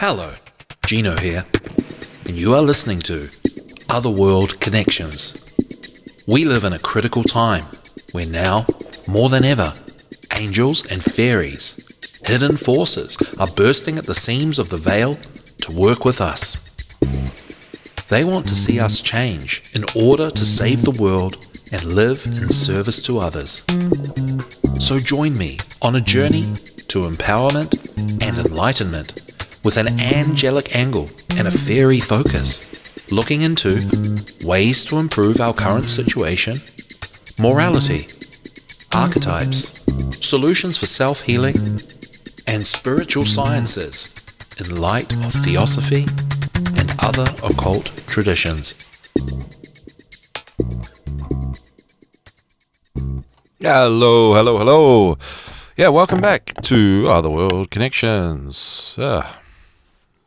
Hello, Gino here, and you are listening to Otherworld Connections. We live in a critical time where now, more than ever, angels and fairies, hidden forces, are bursting at the seams of the veil to work with us. They want to see us change in order to save the world and live in service to others. So join me on a journey to empowerment and enlightenment with an angelic angle and a fairy focus, looking into ways to improve our current situation, morality, archetypes, solutions for self-healing, and spiritual sciences in light of theosophy and other occult traditions. Hello. Yeah, welcome back to Otherworld Connections.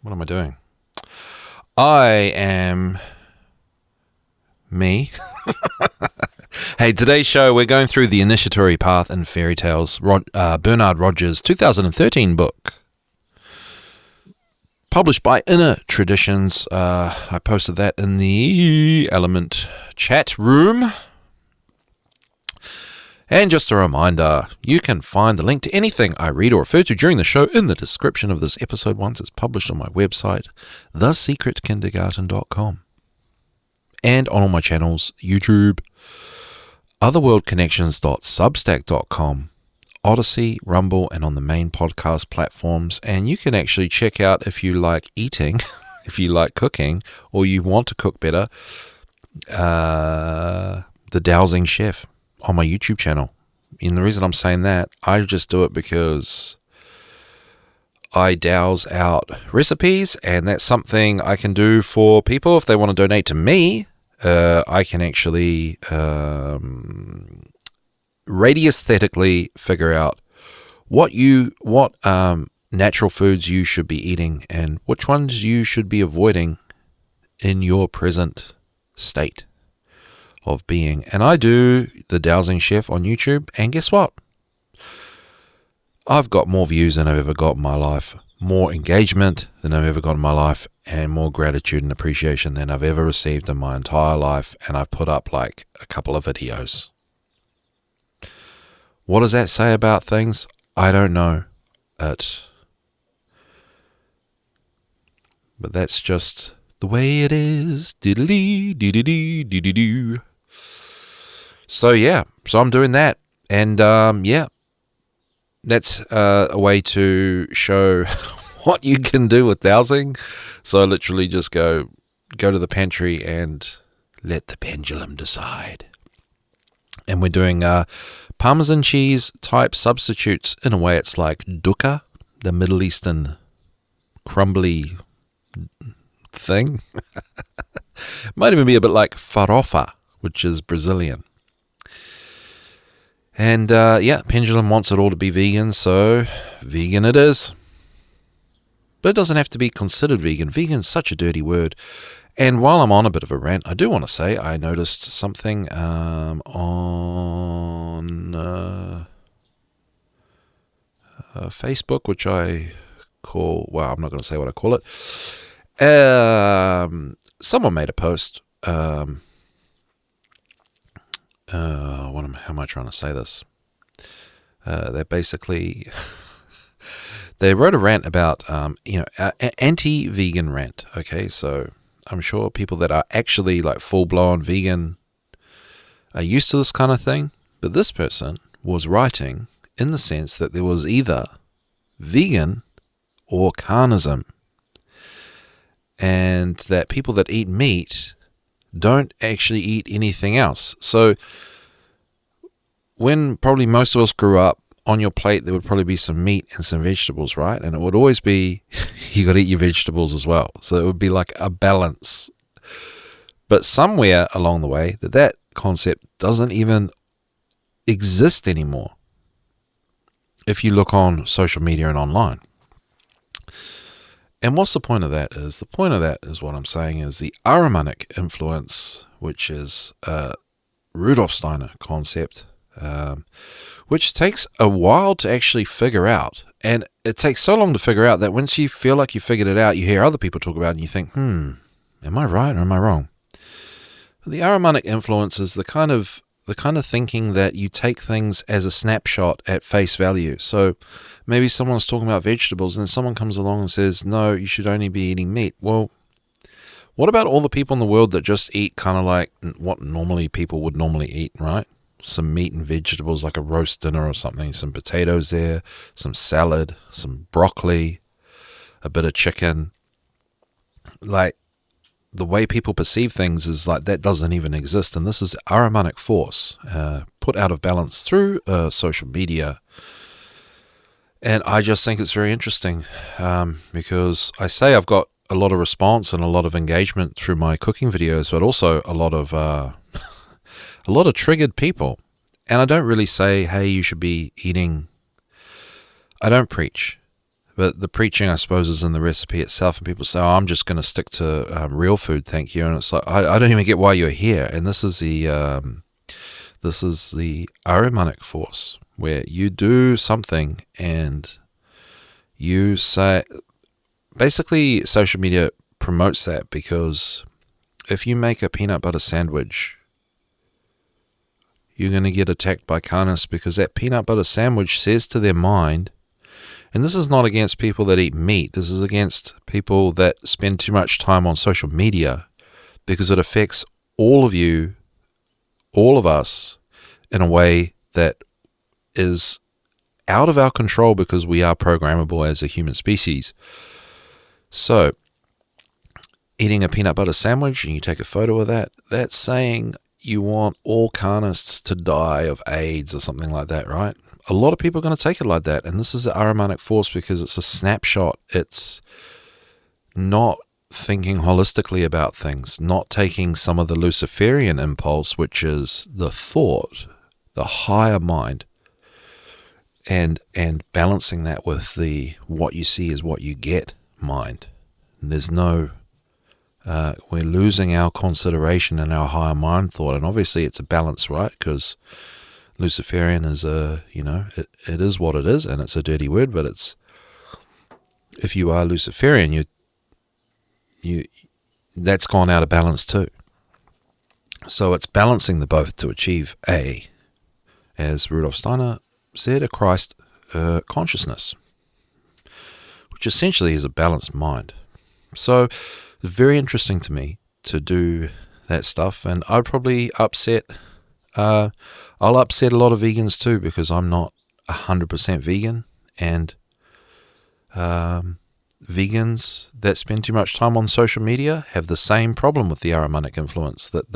What am I doing? I am me. Hey, today's show, we're going through the Initiatory path in fairy tales, Bernard Rogers' 2013 book. Published by Inner Traditions. I posted that in the Element chat room. And just a reminder, you can find the link to anything I read or refer to during the show in the description of this episode once it's published on my website, thesecretkindergarten.com. And on all my channels, YouTube, otherworldconnections.substack.com, Odyssey, Rumble, and on the main podcast platforms. And you can actually check out if you like eating, if you like cooking, or you want to cook better, the Dowsing Chef on my YouTube channel. And the reason I'm saying that, I just do it because I douse out recipes, and that's something I can do for people if they want to donate to me. I can actually radiesthetically figure out what natural foods you should be eating and which ones you should be avoiding in your present state of being. And I do the Dowsing Chef on YouTube, and guess what? I've got more views than I've ever got in my life, more engagement than I've ever got in my life, and more gratitude and appreciation than I've ever received in my entire life. And I've put up like a couple of videos. What does that say about things? I don't know. But that's just the way it is. Diddly-dee-dee-dee-dee-dee-doo. So I'm doing that. And that's a way to show what you can do with dowsing. So I literally just go to the pantry and let the pendulum decide. And we're doing Parmesan cheese type substitutes. In a way, it's like dukkha, the Middle Eastern crumbly thing. Might even be a bit like farofa, which is Brazilian. And Pendulum wants it all to be vegan, so vegan it is. But it doesn't have to be considered vegan. Vegan is such a dirty word. And while I'm on a bit of a rant, I do want to say I noticed something on Facebook, which I call, well, I'm not going to say what I call it. Someone made a post. How am I trying to say this? They basically they wrote a rant about anti-vegan rant. Okay, so I'm sure people that are actually like full-blown vegan are used to this kind of thing. But this person was writing in the sense that there was either vegan or carnism, and that people that eat meat don't actually eat anything else. So when probably most of us grew up, on your plate there would probably be some meat and some vegetables, right? And it would always be, you got to eat your vegetables as well. So it would be like a balance. But somewhere along the way, that concept doesn't even exist anymore. If you look on social media and online. And what's the point of that is? The point of that is what I'm saying is the Ahrimanic influence, which is a Rudolf Steiner concept, which takes a while to actually figure out And it takes so long to figure out that once you feel like you figured it out, you hear other people talk about it and you think, am I right or am I wrong? The Ahrimanic influence is the kind of thinking that you take things as a snapshot at face value. So maybe someone's talking about vegetables and then someone comes along and says, no, you should only be eating meat. Well, what about all the people in the world that just eat kind of like what normally people would normally eat, right? Some meat and vegetables, like a roast dinner or something, some potatoes there, some salad, some broccoli, a bit of chicken. Like, the way people perceive things is like that doesn't even exist, and this is Ahrimanic force put out of balance through social media. And I just think it's very interesting because I say I've got a lot of response and a lot of engagement through my cooking videos, but also a lot of triggered people. And I don't really say, hey, you should be eating. I don't preach. But the preaching, I suppose, is in the recipe itself. And people say, oh, I'm just going to stick to real food, thank you. And it's like, I don't even get why you're here. And this is the Ahrimanic force, where you do something and you say, basically social media promotes that, because if you make a peanut butter sandwich, you're going to get attacked by carnists, because that peanut butter sandwich says to their mind, and this is not against people that eat meat, this is against people that spend too much time on social media, because it affects all of you, all of us, in a way that is out of our control, because we are programmable as a human species. So, eating a peanut butter sandwich and you take a photo of that, that's saying you want all carnists to die of AIDS or something like that, right? A lot of people are going to take it like that, and this is the Ahrimanic force, because it's a snapshot. It's not thinking holistically about things, not taking some of the Luciferian impulse, which is the thought, the higher mind, and balancing that with the what you see is what you get mind. There's no, we're losing our consideration and our higher mind thought, and obviously it's a balance, right? Because Luciferian is it is what it is, and it's a dirty word, but it's, if you are Luciferian, you that's gone out of balance too. So it's balancing the both to achieve as Rudolf Steiner said, a Christ consciousness, which essentially is a balanced mind. So it's very interesting to me to do that stuff, and I'd probably I'll upset a lot of vegans too, because I'm not 100% vegan, and vegans that spend too much time on social media have the same problem with the Ahrimanic influence, that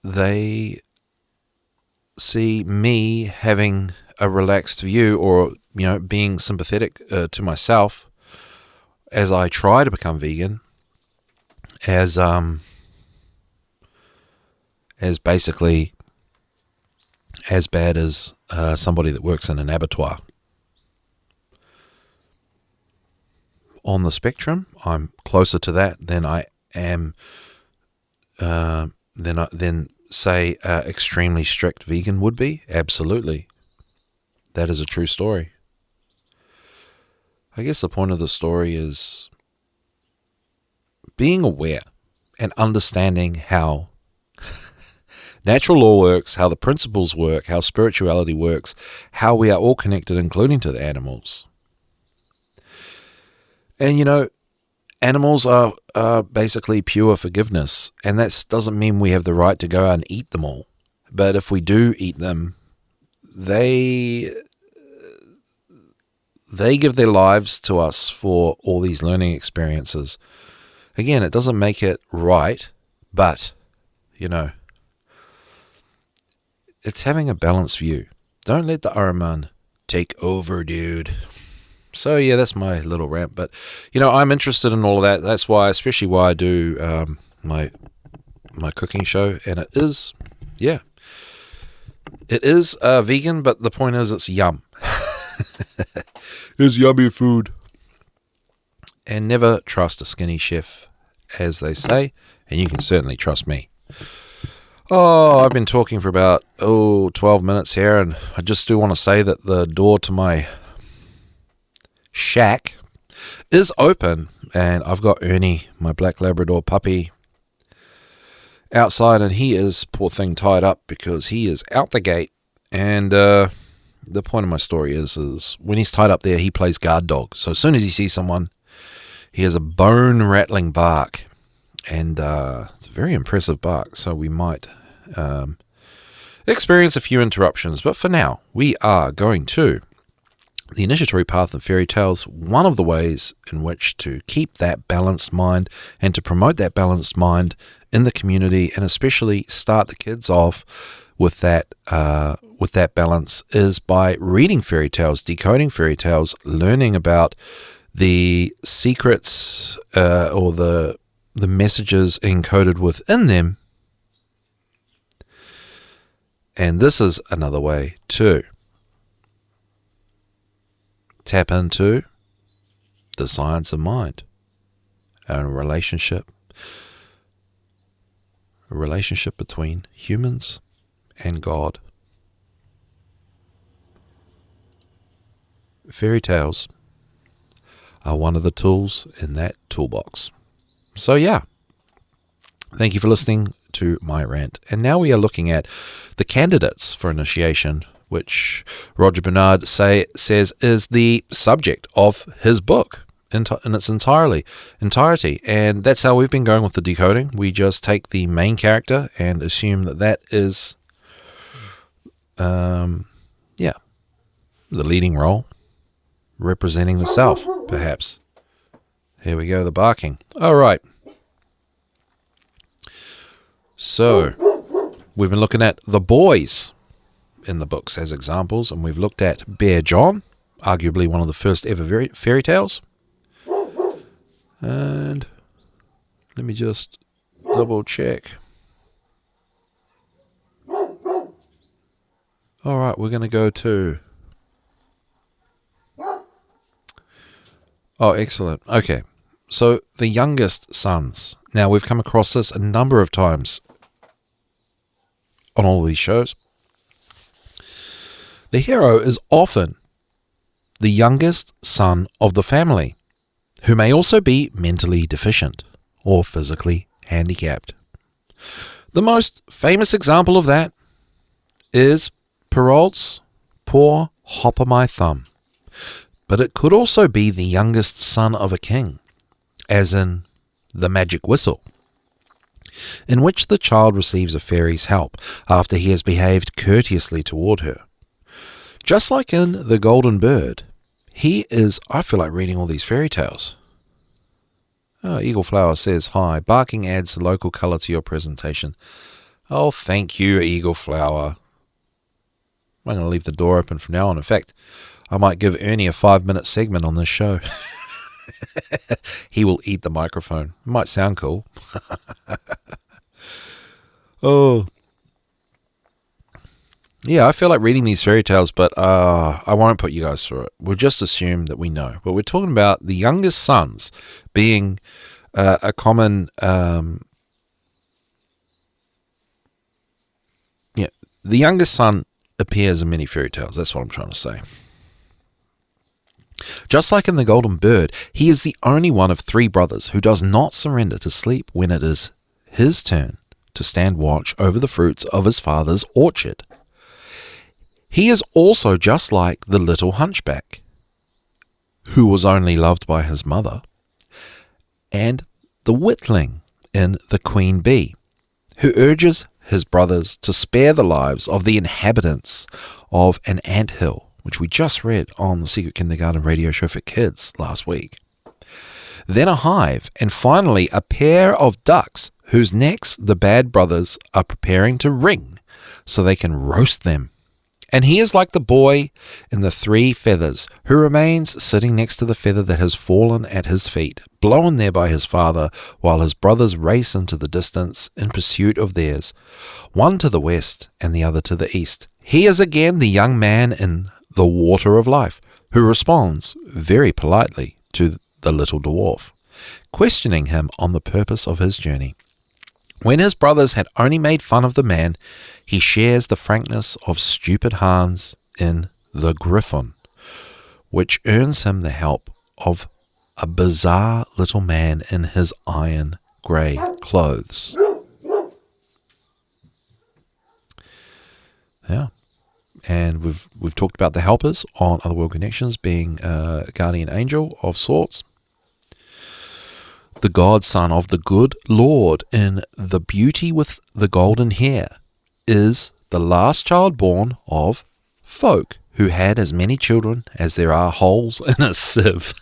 they see me having a relaxed view, or being sympathetic to myself as I try to become vegan, as basically as bad as somebody that works in an abattoir. On the spectrum, I'm closer to that than I am than say extremely strict vegan would be. Absolutely. That is a true story. I guess the point of the story is being aware and understanding how natural law works, how the principles work, how spirituality works, how we are all connected, including to the animals. And animals are basically pure forgiveness, and that doesn't mean we have the right to go out and eat them all. But if we do eat them, they give their lives to us for all these learning experiences. Again, it doesn't make it right, but, it's having a balanced view. Don't let the Ahriman take over, dude. So, yeah, that's my little rant. But, I'm interested in all of that. That's why, especially why I do my cooking show. And it is vegan, but the point is it's yum. It's yummy food. And never trust a skinny chef, as they say. And you can certainly trust me. Oh, I've been talking for about 12 minutes here, and I just do want to say that the door to my shack is open, and I've got Ernie, my black Labrador puppy, outside, and he is, poor thing, tied up because he is out the gate. And the point of my story is when he's tied up there, he plays guard dog. So as soon as he sees someone, he has a bone-rattling bark, and it's a very impressive bark, so we might experience a few interruptions. But for now, we are going to the initiatory path of fairy tales. One of the ways in which to keep that balanced mind and to promote that balanced mind in the community, and especially start the kids off with that balance, is by reading fairy tales, decoding fairy tales, learning about the secrets or the messages encoded within them. And this is another way to tap into the science of mind and a relationship between humans and God. Fairy tales are one of the tools in that toolbox. So yeah, thank you for listening to my rant. And now we are looking at the candidates for initiation, which Roger Bernard says is the subject of his book in its entirety. And that's how we've been going with the decoding. We just take the main character and assume that is the leading role, representing the self, perhaps. Here we go, the barking. All right. So, we've been looking at the boys in the books as examples, and we've looked at Bear John, arguably one of the first ever fairy tales. And let me just double check. All right, we're going to go to... Oh, excellent. Okay, so the youngest sons. Now, we've come across this a number of times on all of these shows. The hero is often the youngest son of the family, who may also be mentally deficient or physically handicapped. The most famous example of that is Perrault's Poor Hop o' My Thumb. But it could also be the youngest son of a king, as in The Magic Whistle, in which the child receives a fairy's help after he has behaved courteously toward her. Just like in The Golden Bird, I feel like reading all these fairy tales. Oh, Eagle Flower says, hi, barking adds local colour to your presentation. Oh, thank you, Eagle Flower. I'm going to leave the door open from now on. In fact, I might give Ernie a 5-minute segment on this show. He will eat the microphone. It might sound cool. Oh. Yeah, I feel like reading these fairy tales, but I won't put you guys through it. We'll just assume that we know. But we're talking about the youngest sons being a common... the youngest son appears in many fairy tales. That's what I'm trying to say. Just like in The Golden Bird, he is the only one of 3 brothers who does not surrender to sleep when it is his turn to stand watch over the fruits of his father's orchard. He is also just like the little hunchback, who was only loved by his mother, and the witling in The Queen Bee, who urges his brothers to spare the lives of the inhabitants of an anthill, which we just read on the Secret Kindergarten radio show for kids last week. Then a hive, and finally a pair of ducks whose necks the bad brothers are preparing to wring so they can roast them. And he is like the boy in The 3 Feathers, who remains sitting next to the feather that has fallen at his feet, blown there by his father, while his brothers race into the distance in pursuit of theirs, one to the west and the other to the east. He is again the young man in The Water of Life, who responds very politely to the little dwarf, questioning him on the purpose of his journey. When his brothers had only made fun of the man, he shares the frankness of stupid Hans in The Griffin, which earns him the help of a bizarre little man in his iron grey clothes. Yeah. And we've talked about the helpers on Otherworld Connections being a guardian angel of sorts. The godson of the good Lord in The Beauty with the Golden Hair is the last child born of folk who had as many children as there are holes in a sieve.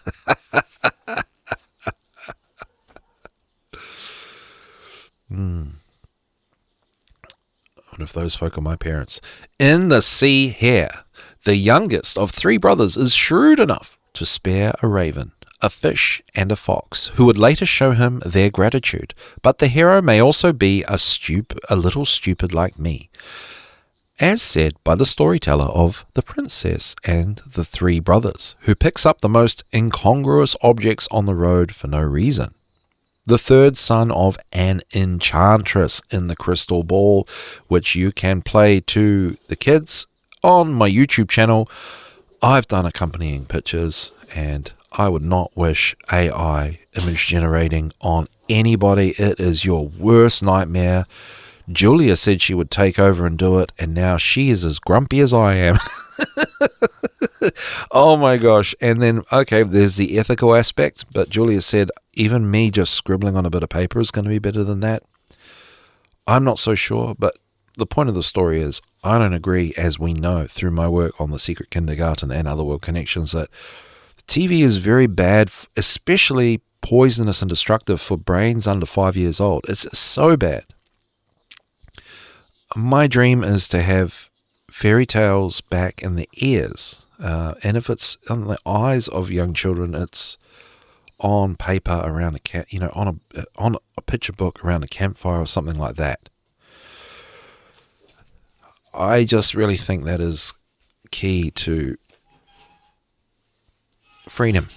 What if those folk are my parents? In The Sea Hare, the youngest of three brothers is shrewd enough to spare a raven, a fish, and a fox, who would later show him their gratitude. But the hero may also be a little stupid like me, as said by the storyteller of The Princess and the Three Brothers, who picks up the most incongruous objects on the road for no reason. The third son of an enchantress in The Crystal Ball, which you can play to the kids on my YouTube channel. I've done accompanying pictures, and I would not wish AI image generating on anybody. It is your worst nightmare. Julia said she would take over and do it, and now she is as grumpy as I am. Oh my gosh. And then, okay, there's the ethical aspect, but Julia said even me just scribbling on a bit of paper is going to be better than that. I'm not so sure, but the point of the story is I don't agree, as we know through my work on The Secret Kindergarten and Otherworld Connections, that TV is very bad, especially poisonous and destructive for brains under 5 years old. It's so bad. My dream is to have fairy tales back in the ears. And if it's on the eyes of young children, it's on paper around on a picture book around a campfire or something like that. I just really think that is key to freedom.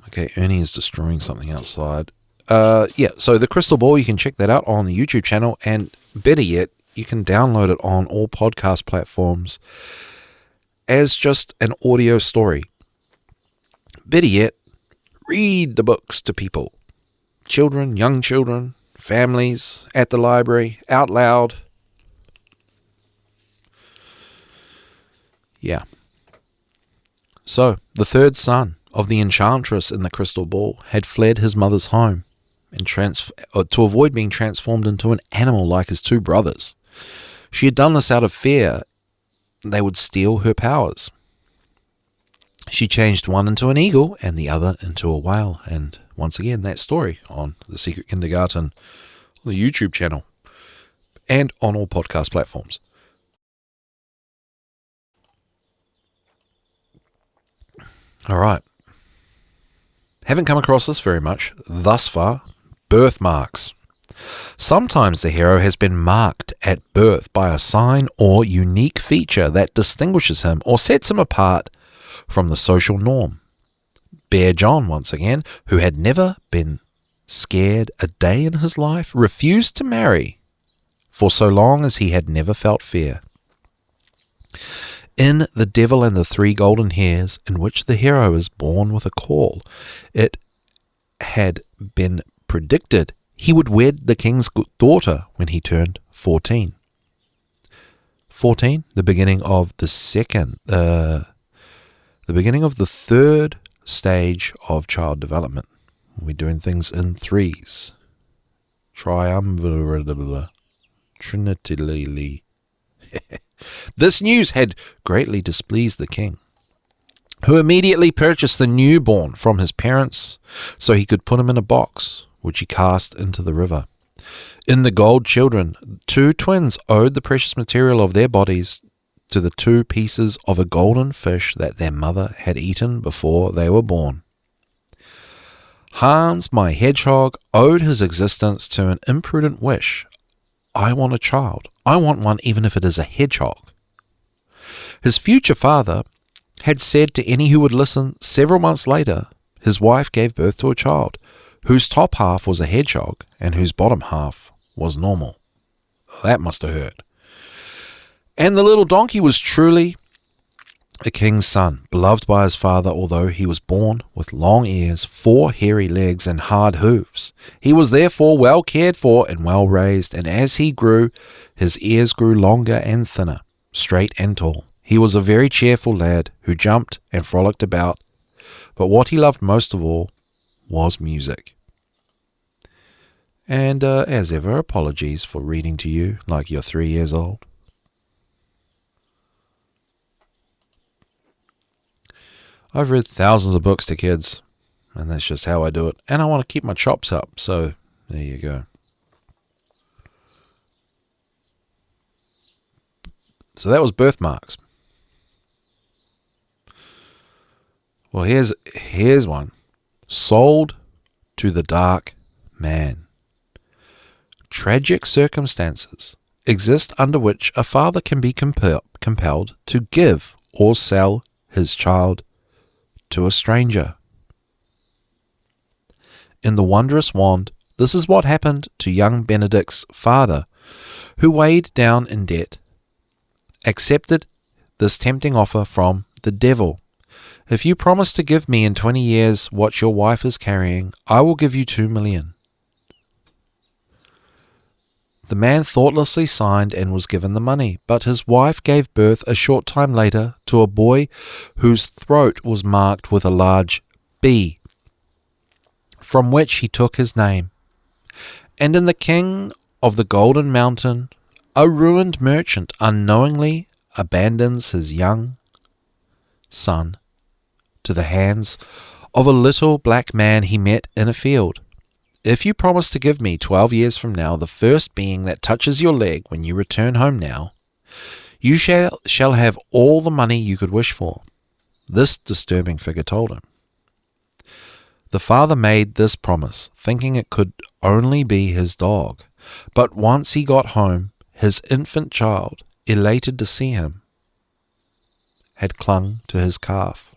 Okay, Ernie is destroying something outside. So The Crystal Ball, you can check that out on the YouTube channel, and better yet, you can download it on all podcast platforms as just an audio story. Better yet, read the books to people. Children, young children, families, at the library, out loud. Yeah. So, the third son of the enchantress in The Crystal Ball had fled his mother's home and to avoid being transformed into an animal like his two brothers. She had done this out of fear they would steal her powers. She changed one into an eagle and the other into a whale. And once again, that story on The Secret Kindergarten, on the YouTube channel, and on all podcast platforms. All right. Haven't come across this very much thus far. Birthmarks. Sometimes the hero has been marked at birth by a sign or unique feature that distinguishes him or sets him apart from the social norm. Bear John, once again, who had never been scared a day in his life, refused to marry for so long as he had never felt fear. In The Devil and the Three Golden Hairs, in which the hero is born with a caul, it had been predicted he would wed the king's daughter when he turned 14. 14, the beginning of the third stage of child development. We're doing things in threes. Triumvirally. This news had greatly displeased the king, who immediately purchased the newborn from his parents so he could put him in a box, which he cast into the river. In The Gold Children, two twins owed the precious material of their bodies to the 2 pieces of a golden fish that their mother had eaten before they were born. Hans, my hedgehog, owed his existence to an imprudent wish. I want a child. I want one even if it is a hedgehog. His future father had said to any who would listen. Several months later, his wife gave birth to a child, whose top half was a hedgehog and whose bottom half was normal. That must have hurt. And the little donkey was truly a king's son, beloved by his father, although he was born with long ears, 4 hairy legs, and hard hooves. He was therefore well cared for and well raised, and as he grew, his ears grew longer and thinner, straight and tall. He was a very cheerful lad who jumped and frolicked about, but what he loved most of all was music. And as ever, apologies for reading to you like you're 3 years old. I've read thousands of books to kids, and that's just how I do it. And I want to keep my chops up, so there you go. So that was birthmarks. Well, here's one. Sold to the dark man. Tragic circumstances exist under which a father can be compelled to give or sell his child to a stranger. In The Wondrous Wand, this is what happened to young Benedict's father, who, weighed down in debt, accepted this tempting offer from the devil. If you promise to give me in 20 years what your wife is carrying, I will give you 2 million. The man thoughtlessly signed and was given the money, but his wife gave birth a short time later to a boy whose throat was marked with a large B, from which he took his name. And in the king of the Golden Mountain, a ruined merchant unknowingly abandons his young son to the hands of a little black man he met in a field. If you promise to give me 12 years from now the first being that touches your leg when you return home now, you shall have all the money you could wish for. This disturbing figure told him. The father made this promise, thinking it could only be his dog. But once he got home, his infant child, elated to see him, had clung to his calf.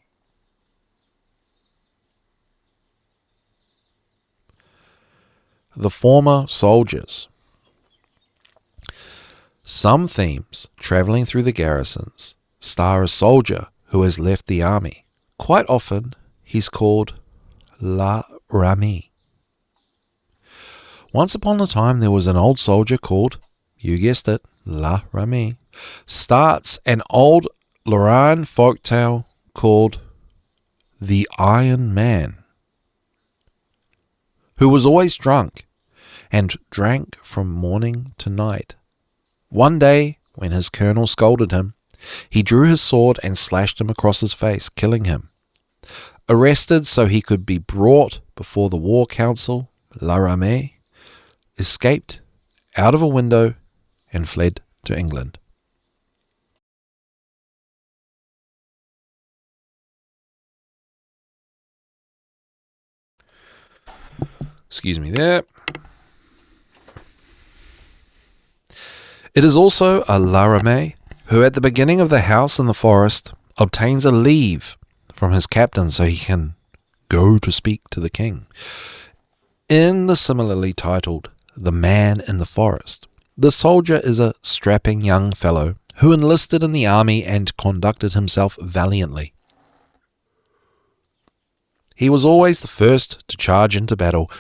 The former soldiers. Some themes travelling through the garrisons star a soldier who has left the army. Quite often he's called La Rami. Once upon a time there was an old soldier called, you guessed it, La Rami. Starts an old Lorraine folktale called The Iron Man, who was always drunk and drank from morning to night. One day, when his colonel scolded him, he drew his sword and slashed him across his face, killing him. Arrested so he could be brought before the war council, La Ramée escaped out of a window and fled to England. Excuse me there. It is also a La Ramée who at the beginning of the house in the forest obtains a leave from his captain so he can go to speak to the king. In the similarly titled The Man in the Forest, the soldier is a strapping young fellow who enlisted in the army and conducted himself valiantly. He was always the first to charge into battle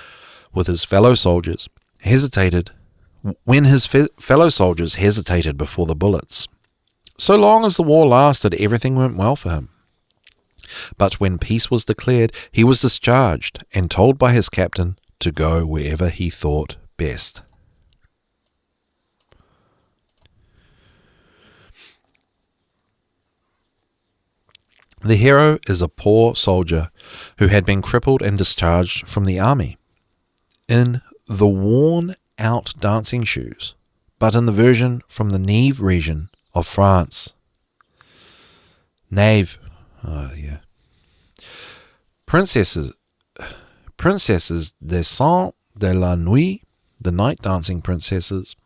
with his fellow soldiers, when his fellow soldiers hesitated before the bullets. So long as the war lasted, everything went well for him. But when peace was declared, he was discharged and told by his captain to go wherever he thought best. The hero is a poor soldier who had been crippled and discharged from the army in the worn-out dancing shoes, but in the version from the Nive region of France. Nive, Princesses des de la Nuit, the night dancing princesses.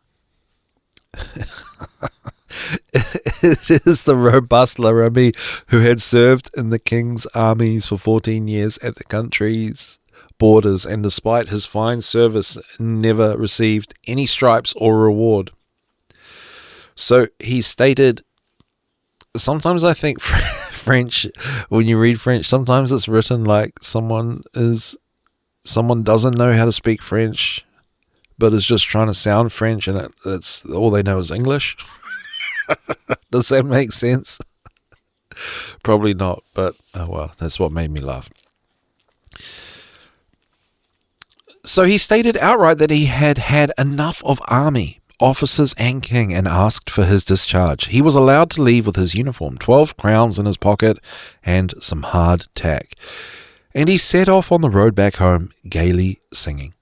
It is the robust La Ramée who had served in the king's armies for 14 years at the country's borders, and despite his fine service, never received any stripes or reward. So he stated, sometimes I think French, when you read French, sometimes it's written like someone doesn't know how to speak French, but is just trying to sound French, and it's all they know is English. Does that make sense? Probably not, but oh well, that's what made me laugh. So he stated outright that he had had enough of army, officers and king, and asked for his discharge. He was allowed to leave with his uniform, 12 crowns in his pocket, and some hard tack. And he set off on the road back home, gaily singing.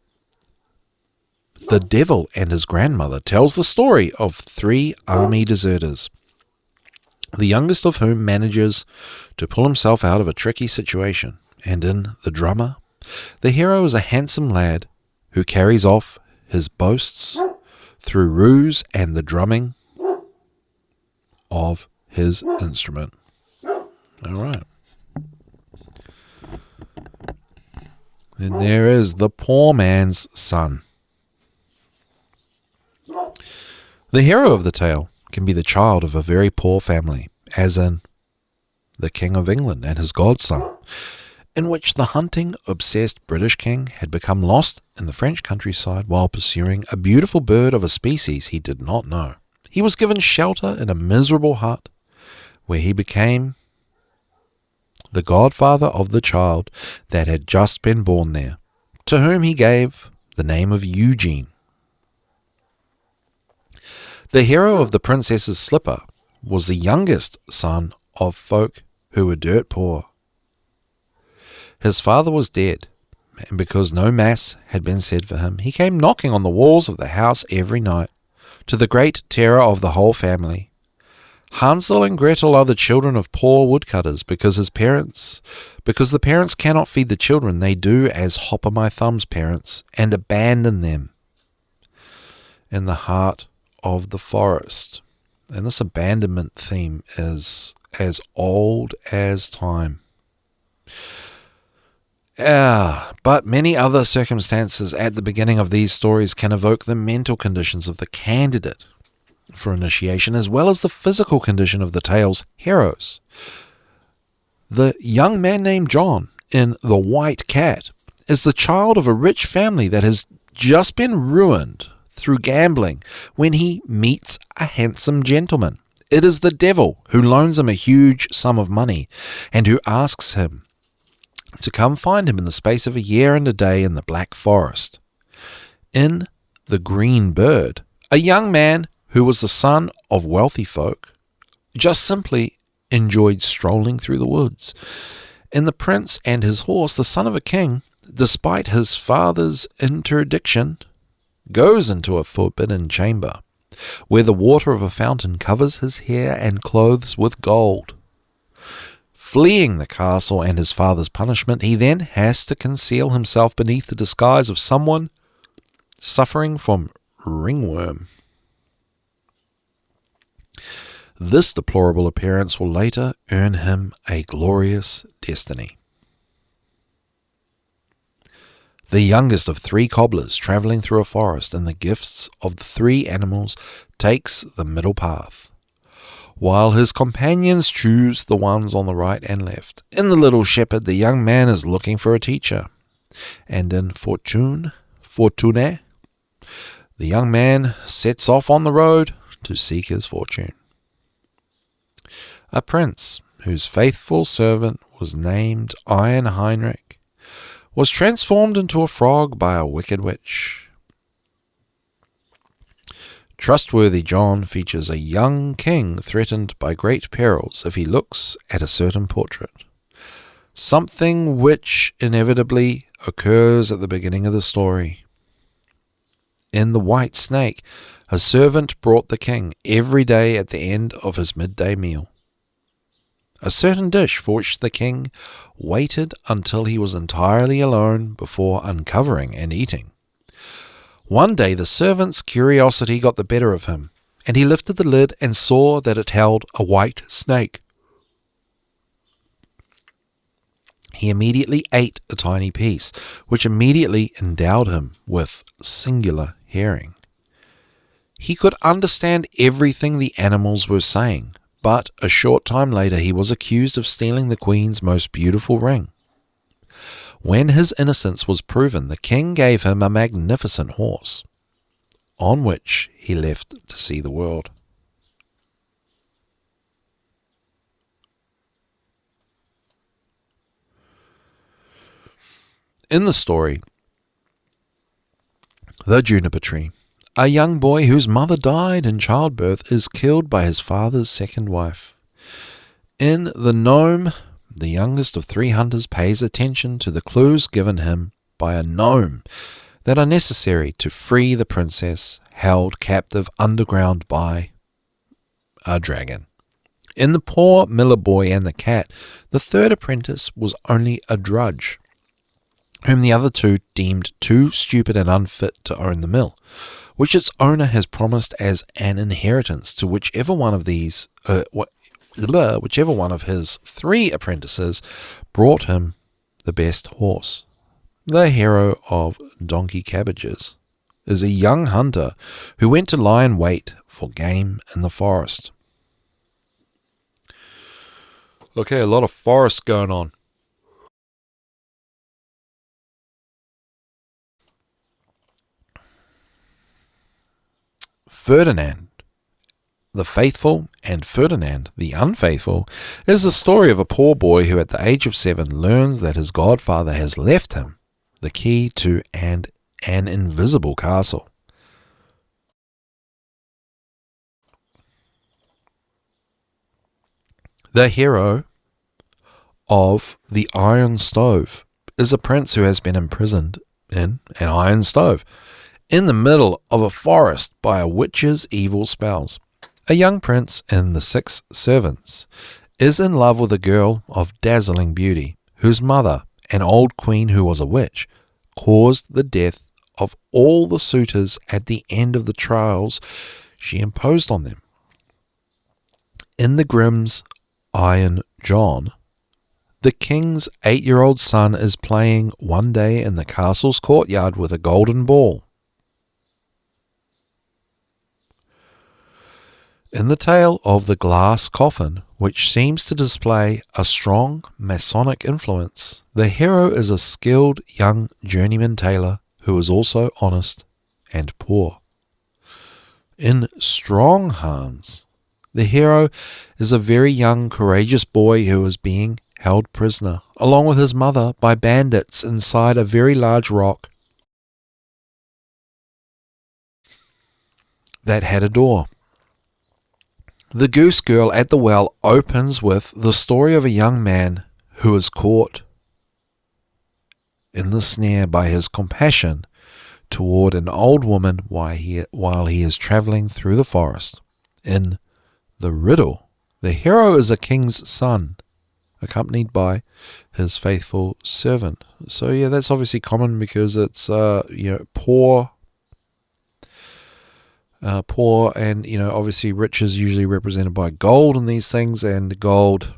The Devil and his grandmother tells the story of 3 army deserters, the youngest of whom manages to pull himself out of a tricky situation. And in The Drummer, the hero is a handsome lad who carries off his boasts through ruse and the drumming of his instrument. All right. Then there is The Poor Man's Son. The hero of the tale can be the child of a very poor family, as in the King of England and his godson, in which the hunting-obsessed British king had become lost in the French countryside while pursuing a beautiful bird of a species he did not know. He was given shelter in a miserable hut, where he became the godfather of the child that had just been born there, to whom he gave the name of Eugene. The hero of The Princess's Slipper was the youngest son of folk who were dirt poor. His father was dead, and because no mass had been said for him, he came knocking on the walls of the house every night, to the great terror of the whole family. Hansel and Gretel are the children of poor woodcutters, because the parents cannot feed the children, they do as Hopper My Thumb's parents, and abandon them in the heart of the forest. And this abandonment theme is as old as time. But many other circumstances at the beginning of these stories can evoke the mental conditions of the candidate for initiation, as well as the physical condition of the tale's heroes. The young man named John in The White Cat is the child of a rich family that has just been ruined through gambling when he meets a handsome gentleman. It is the devil who loans him a huge sum of money and who asks him to come find him in the space of a year and a day in the Black Forest. In The Green Bird, a young man who was the son of wealthy folk just simply enjoyed strolling through the woods. In The Prince and His Horse, the son of a king, despite his father's interdiction, goes into a forbidden chamber, where the water of a fountain covers his hair and clothes with gold. Fleeing the castle and his father's punishment, he then has to conceal himself beneath the disguise of someone suffering from ringworm. This deplorable appearance will later earn him a glorious destiny. The youngest of 3 cobblers travelling through a forest, and the gifts of the 3 animals takes the middle path, while his companions choose the ones on the right and left. In The Little Shepherd, the young man is looking for a teacher, and in Fortune, the young man sets off on the road to seek his fortune. A prince, whose faithful servant was named Iron Heinrich, was transformed into a frog by a wicked witch. Trustworthy John features a young king threatened by great perils if he looks at a certain portrait, something which inevitably occurs at the beginning of the story. In The White Snake, a servant brought the king every day at the end of his midday meal a certain dish for which the king waited until he was entirely alone before uncovering and eating. One day the servant's curiosity got the better of him, and he lifted the lid and saw that it held a white snake. He immediately ate a tiny piece, which immediately endowed him with singular hearing. He could understand everything the animals were saying, but a short time later he was accused of stealing the queen's most beautiful ring. When his innocence was proven, the king gave him a magnificent horse, on which he left to see the world. In the story, The Juniper Tree, a young boy whose mother died in childbirth is killed by his father's second wife. In The Gnome, the youngest of 3 hunters pays attention to the clues given him by a gnome that are necessary to free the princess held captive underground by a dragon. In The Poor Miller Boy and the Cat, the third apprentice was only a drudge, whom the other two deemed too stupid and unfit to own the mill, which its owner has promised as an inheritance to whichever one of his 3 apprentices brought him the best horse. The hero of Donkey Cabbages is a young hunter who went to lie in wait for game in the forest. Okay, a lot of forest going on. Ferdinand the Faithful and Ferdinand the Unfaithful is the story of a poor boy who at the age of 7 learns that his godfather has left him the key to an invisible castle. The hero of The Iron Stove is a prince who has been imprisoned in an iron stove in the middle of a forest by a witch's evil spells. A young prince in The 6 Servants is in love with a girl of dazzling beauty, whose mother, an old queen who was a witch, caused the death of all the suitors at the end of the trials she imposed on them. In the Grimm's Iron John, the king's 8-year-old son is playing one day in the castle's courtyard with a golden ball. In the tale of The Glass Coffin, which seems to display a strong Masonic influence, the hero is a skilled young journeyman tailor who is also honest and poor. In Strong Hans, the hero is a very young, courageous boy who is being held prisoner, along with his mother, by bandits inside a very large rock that had a door. The Goose Girl at the Well opens with the story of a young man who is caught in the snare by his compassion toward an old woman while he is traveling through the forest. In The Riddle, the hero is a king's son, accompanied by his faithful servant. So yeah, that's obviously common because it's poor, and obviously rich is usually represented by gold in these things, and gold,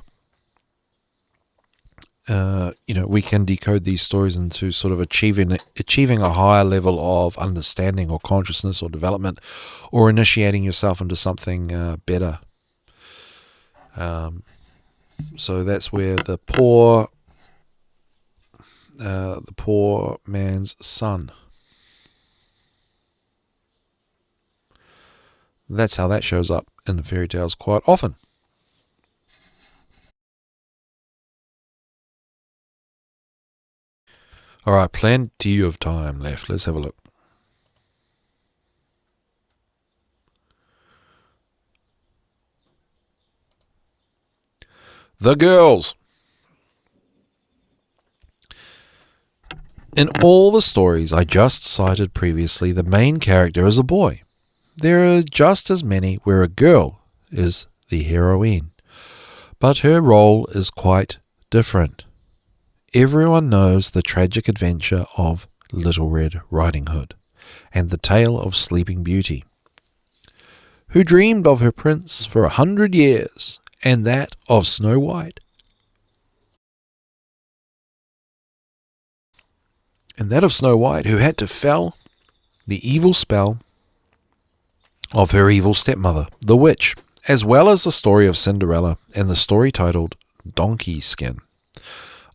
we can decode these stories into sort of achieving a higher level of understanding or consciousness or development, or initiating yourself into something better. So that's where the poor man's son. That's how that shows up in the fairy tales quite often. Alright, plenty of time left. Let's have a look. The girls. In all the stories I just cited previously, the main character is a boy. There are just as many where a girl is the heroine, but her role is quite different. Everyone knows the tragic adventure of Little Red Riding Hood and the tale of Sleeping Beauty, who dreamed of her prince for 100 years, and that of Snow White. and that of Snow White, who had to fell the evil spell of her evil stepmother, the witch, as well as the story of Cinderella and the story titled Donkey Skin.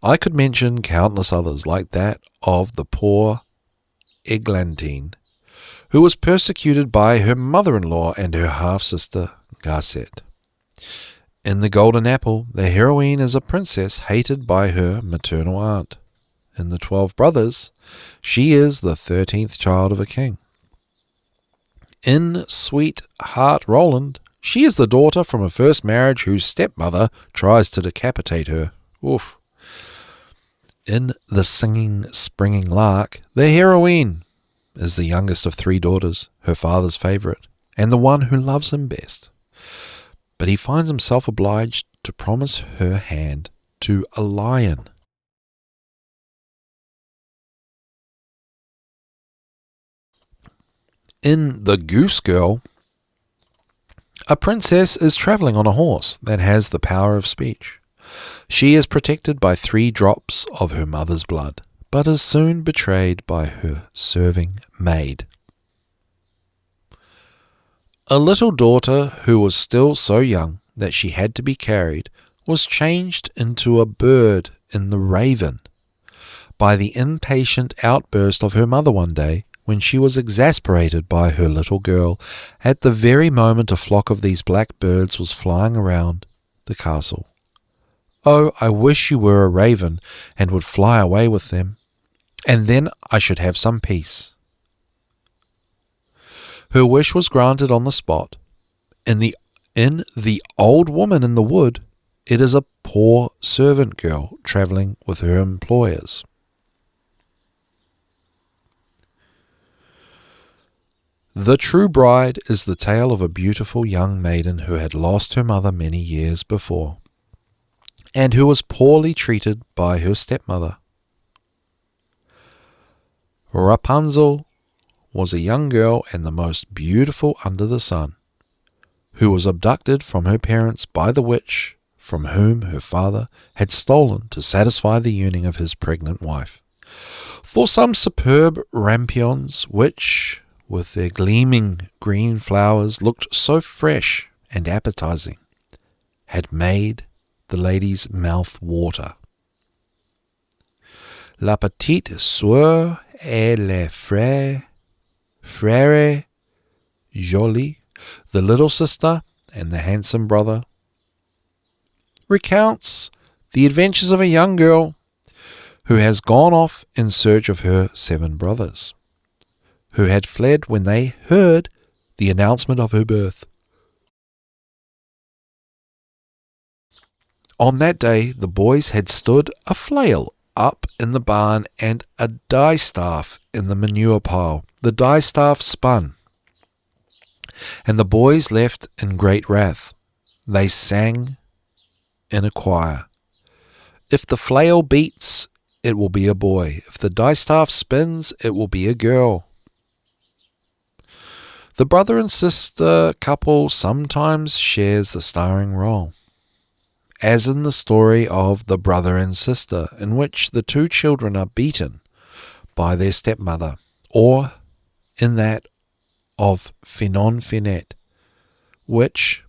I could mention countless others like that of the poor Eglantine, who was persecuted by her mother-in-law and her half-sister Garcette. In The Golden Apple, the heroine is a princess hated by her maternal aunt. In The 12 Brothers, she is the 13th child of a king. In Sweetheart Roland, she is the daughter from a first marriage whose stepmother tries to decapitate her. Oof. In The Singing Springing Lark, the heroine is the youngest of 3 daughters, her father's favourite, and the one who loves him best. But he finds himself obliged to promise her hand to a lion. In The Goose Girl, a princess is travelling on a horse that has the power of speech. She is protected by 3 drops of her mother's blood, but is soon betrayed by her serving maid. A little daughter who was still so young that she had to be carried was changed into a bird in The Raven by the impatient outburst of her mother one day when she was exasperated by her little girl at the very moment a flock of these black birds was flying around the castle. "Oh, I wish you were a raven and would fly away with them, and then I should have some peace." Her wish was granted on the spot. In the Old Woman in the Wood, it is a poor servant girl travelling with her employers. The True Bride is the tale of a beautiful young maiden who had lost her mother many years before, and who was poorly treated by her stepmother. Rapunzel was a young girl and the most beautiful under the sun, who was abducted from her parents by the witch from whom her father had stolen to satisfy the yearning of his pregnant wife. For some superb rampions, which, with their gleaming green flowers, looked so fresh and appetizing, had made the lady's mouth water. La petite sœur et le frère joli, the little sister and the handsome brother, recounts the adventures of a young girl who has gone off in search of her 7 brothers, who had fled when they heard the announcement of her birth. On that day the boys had stood a flail up in the barn and a distaff in the manure pile. The distaff spun, and the boys left in great wrath. They sang in a choir, "If the flail beats, it will be a boy. If the distaff spins, it will be a girl." The brother and sister couple sometimes shares the starring role, as in the story of The Brother and Sister, in which the 2 children are beaten by their stepmother, or in that of Finon Finette, which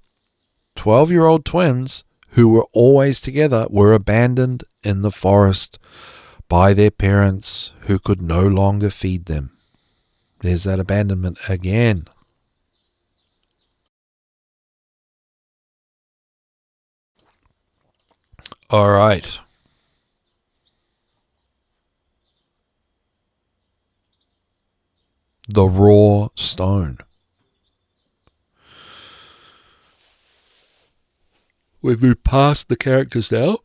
12-year-old twins who were always together were abandoned in the forest by their parents who could no longer feed them. There's that abandonment again. All right. The Raw Stone. We've moved past the characters now.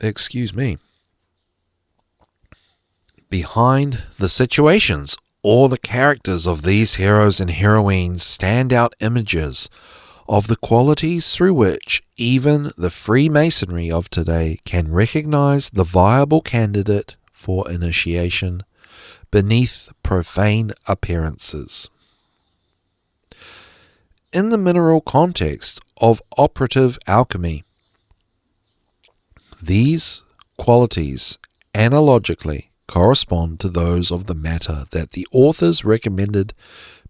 Excuse me. Behind the situations or the characters of these heroes and heroines stand out images of the qualities through which even the Freemasonry of today can recognize the viable candidate for initiation beneath profane appearances. In the mineral context of operative alchemy, these qualities analogically correspond to those of the matter that the authors recommended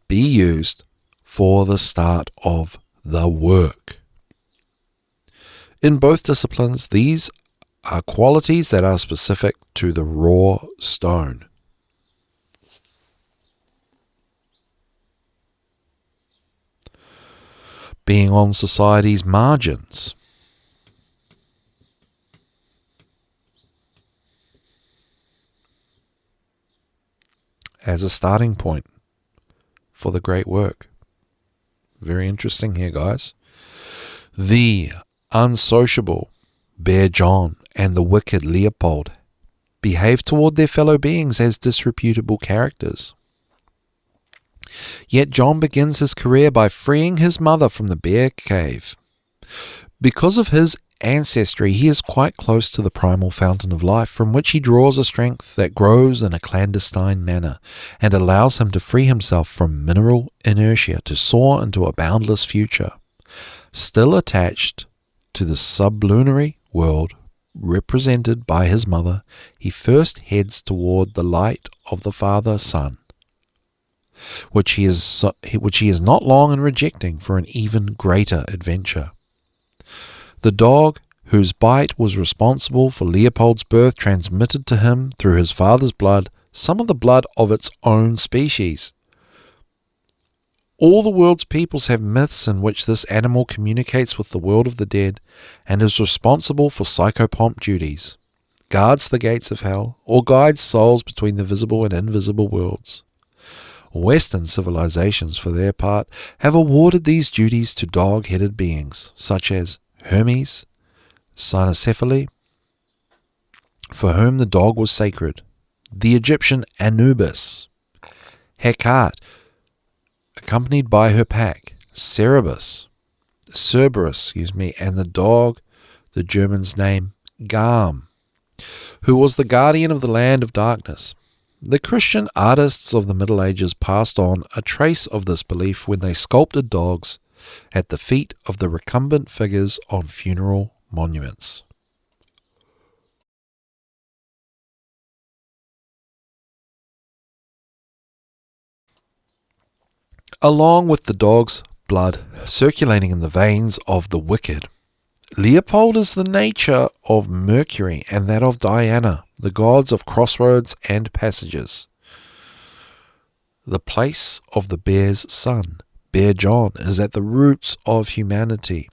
be used for the start of the work. In both disciplines, these are qualities that are specific to the raw stone. Being on society's margins. As a starting point for the great work. Very interesting here, guys. The unsociable Bear John and the wicked Leopold behave toward their fellow beings as disreputable characters. Yet John begins his career by freeing his mother from the bear cave. Because of his ancestry, he is quite close to the primal fountain of life, from which he draws a strength that grows in a clandestine manner and allows him to free himself from mineral inertia to soar into a boundless future. Still attached to the sublunary world represented by his mother, he first heads toward the light of the Father-Son, which he is not long in rejecting for an even greater adventure. The dog whose bite was responsible for Leopold's birth transmitted to him through his father's blood some of the blood of its own species. All the world's peoples have myths in which this animal communicates with the world of the dead and is responsible for psychopomp duties, guards the gates of hell, or guides souls between the visible and invisible worlds. Western civilizations, for their part, have awarded these duties to dog-headed beings, such as Hermes, Cynocephaly, for whom the dog was sacred, the Egyptian Anubis, Hecate, accompanied by her pack, Cerberus, and the dog, the German's name, Gam, who was the guardian of the land of darkness. The Christian artists of the Middle Ages passed on a trace of this belief when they sculpted dogs at the feet of the recumbent figures on funeral monuments. Along with the dog's blood circulating in the veins of the wicked, Leopold is the nature of Mercury and that of Diana, the gods of crossroads and passages. The place of the bear's son, Bear John, is at the roots of humanity.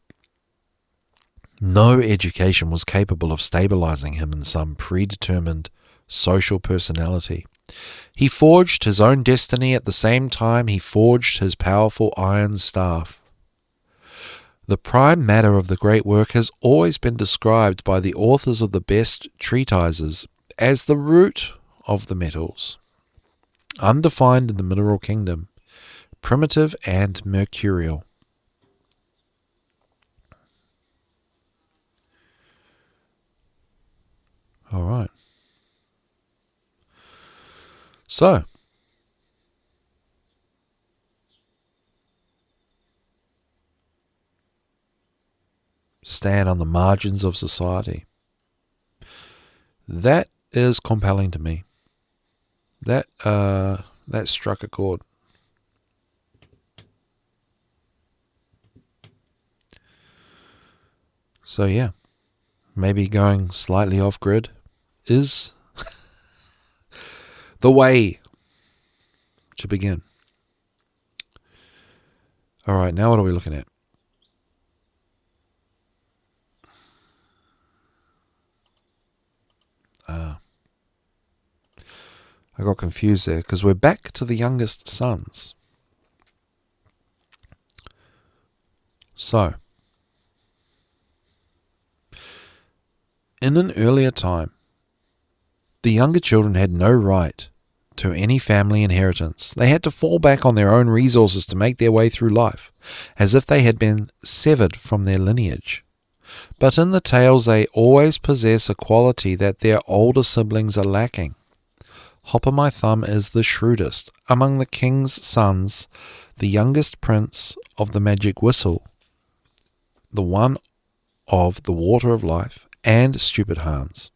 No education was capable of stabilizing him in some predetermined social personality. He forged his own destiny at the same time he forged his powerful iron staff. The prime matter of the great work has always been described by the authors of the best treatises as the root of the metals, undefined in the mineral kingdom, primitive and mercurial. All right. So, stand on the margins of society. That is compelling to me. That struck a chord. So yeah, maybe going slightly off grid is the way to begin. All right, now what are we looking at? I got confused there because we're back to the youngest sons. So, in an earlier time, the younger children had no right to any family inheritance. They had to fall back on their own resources to make their way through life, as if they had been severed from their lineage. But in the tales they always possess a quality that their older siblings are lacking. Hopper My Thumb is the shrewdest. Among the king's sons, the youngest prince of the magic whistle, the one of the water of life, and Stupid Hans.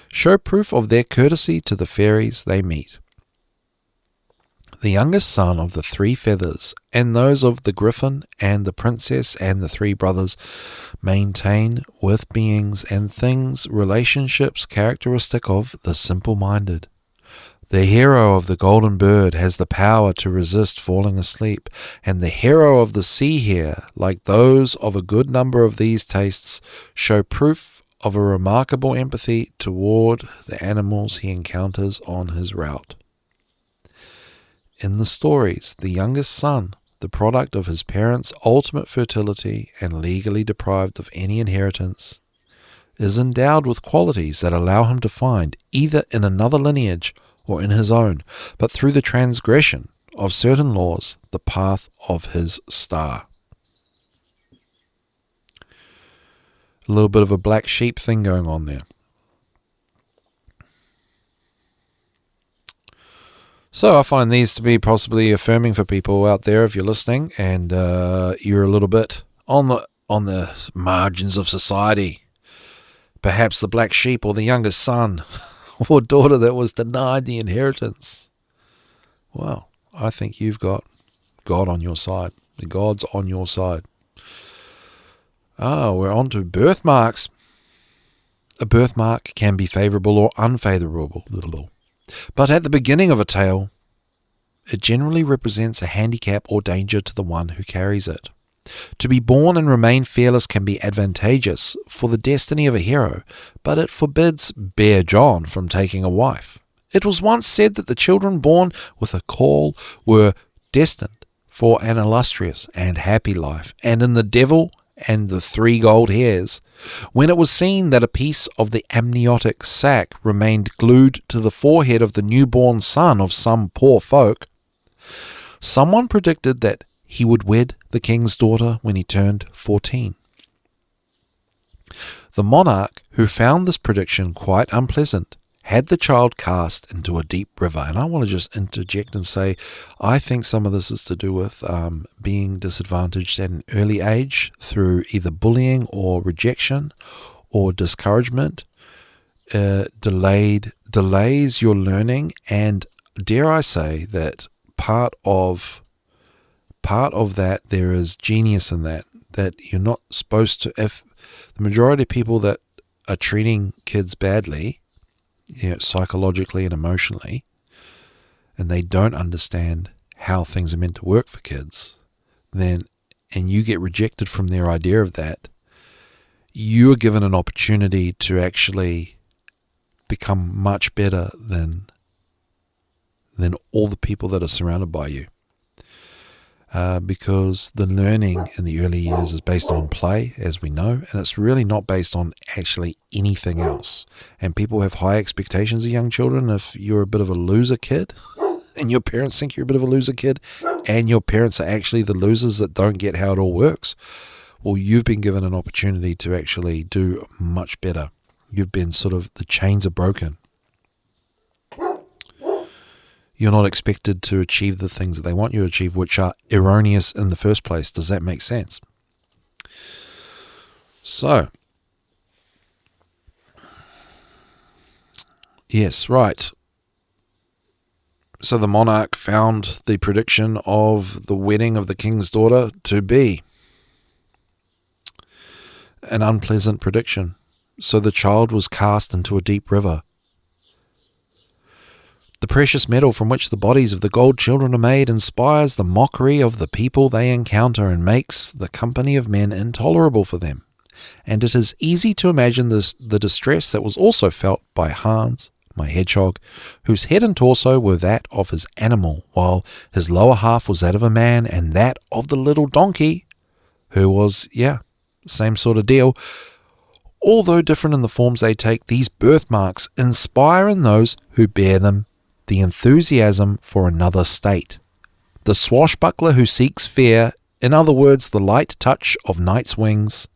show proof of their courtesy to the fairies they meet. The youngest son of the 3 feathers, and those of the griffin and the princess and the 3 brothers, maintain with beings and things relationships characteristic of the simple-minded. The hero of the golden bird has the power to resist falling asleep, and the hero of the sea hare, like those of a good number of these tastes, show proof of a remarkable empathy toward the animals he encounters on his route. In the stories, the youngest son, the product of his parents' ultimate fertility and legally deprived of any inheritance, is endowed with qualities that allow him to find, either in another lineage or in his own, but through the transgression of certain laws, the path of his star. A little bit of a black sheep thing going on there. So I find these to be possibly affirming for people out there if you're listening and you're a little bit on the margins of society. Perhaps the black sheep or the youngest son or daughter that was denied the inheritance. Well, I think you've got God on your side. The God's on your side. We're on to birthmarks. A birthmark can be favourable or unfavourable. But at the beginning of a tale, it generally represents a handicap or danger to the one who carries it. To be born and remain fearless can be advantageous for the destiny of a hero, but it forbids Bear John from taking a wife. It was once said that the children born with a caul were destined for an illustrious and happy life, and in The Devil and the 3 Gold Hairs, when it was seen that a piece of the amniotic sac remained glued to the forehead of the newborn son of some poor folk, someone predicted that he would wed the king's daughter when he turned 14. The monarch, who found this prediction quite unpleasant, had the child cast into a deep river. And I want to just interject and say, I think some of this is to do with being disadvantaged at an early age through either bullying or rejection or discouragement. Delays your learning, and dare I say that part of that, there is genius in that you're not supposed to. If the majority of people that are treating kids badly, psychologically and emotionally, and they don't understand how things are meant to work for kids, and you get rejected from their idea of that, you are given an opportunity to actually become much better than all the people that are surrounded by you. Because the learning in the early years is based on play, as we know, and it's really not based on actually anything else. And people have high expectations of young children. If you're a bit of a loser kid, and your parents think you're a bit of a loser kid, and your parents are actually the losers that don't get how it all works, well, you've been given an opportunity to actually do much better. You've been the chains are broken. You're not expected to achieve the things that they want you to achieve, which are erroneous in the first place. Does that make sense? So, yes, right. So the monarch found the prediction of the wedding of the king's daughter to be an unpleasant prediction. So the child was cast into a deep river. The precious metal from which the bodies of the gold children are made inspires the mockery of the people they encounter and makes the company of men intolerable for them. And it is easy to imagine the distress that was also felt by Hans, my hedgehog, whose head and torso were that of his animal, while his lower half was that of a man, and that of the little donkey, who was, same sort of deal. Although different in the forms they take, these birthmarks inspire in those who bear them the enthusiasm for another state. The swashbuckler who seeks fair, in other words, the light touch of night's wings,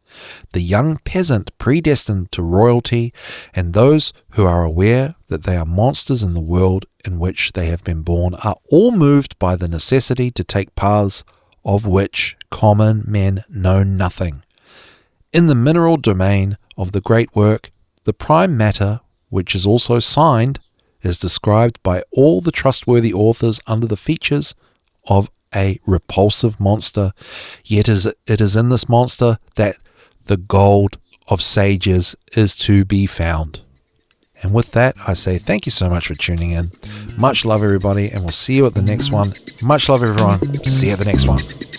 the young peasant predestined to royalty, and those who are aware that they are monsters in the world in which they have been born, are all moved by the necessity to take paths of which common men know nothing. In the mineral domain of the great work, the prime matter which is also signed, is described by all the trustworthy authors under the features of a repulsive monster. Yet it is in this monster that the gold of sages is to be found. And with that, I say thank you so much for tuning in. Much love, everybody, and we'll see you at the next one. Much love, everyone. See you at the next one.